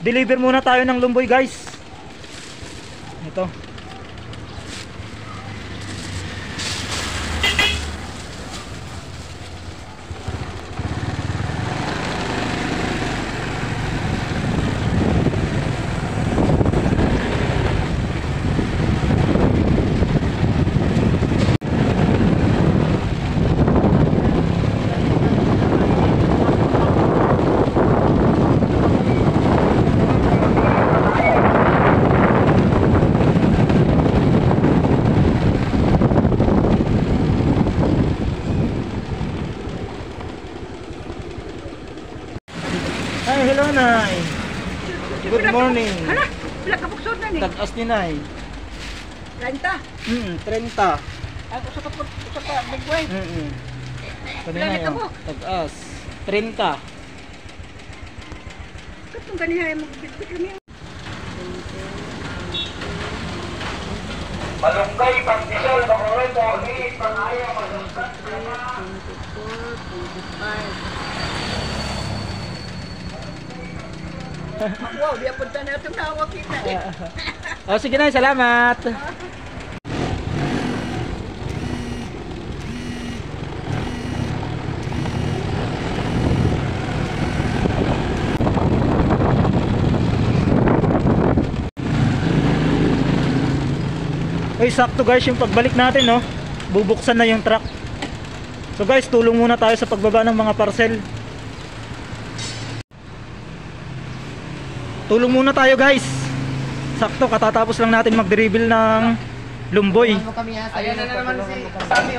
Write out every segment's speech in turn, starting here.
Deliver muna tayo ng lumboy guys. Ito. Ay, hello Nay. Good morning. Hala, pila ka buksod na ni. Tag-as ni Nay. 30. 30. Ako sa big boy. Kanina Ilan yung mo? tag-as. 30. Katong kanina ay magbitbit lang yan. Malunggay, pagdisol, pakorento, hit, pangaya, malungkat, 24, 25. Wow, di apunta na itong nawag kita eh. Oh, sige Nay, salamat. Ay, sakto guys, yung pagbalik natin, no, bubuksan na yung truck. So guys, tulong muna tayo sa pagbaba ng mga parcel. Tulong muna tayo guys. Sakto, katatapos lang natin mag-dribble ng lumboy. Ayan na naman si Sammy.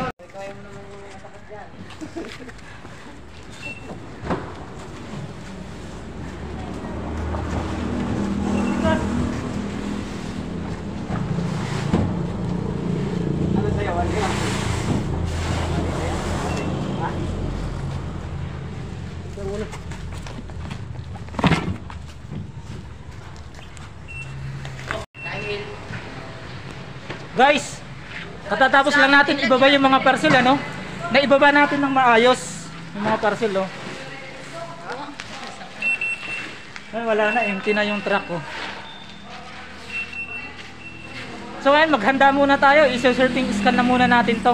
Guys, katatapos lang natin ibaba yung mga parcel, ano? Naibaba natin ng maayos yung mga parcel, oh. Ay, wala na, empty na yung truck, oh. So ayun, maghanda muna tayo. I-sorting scan na muna natin to.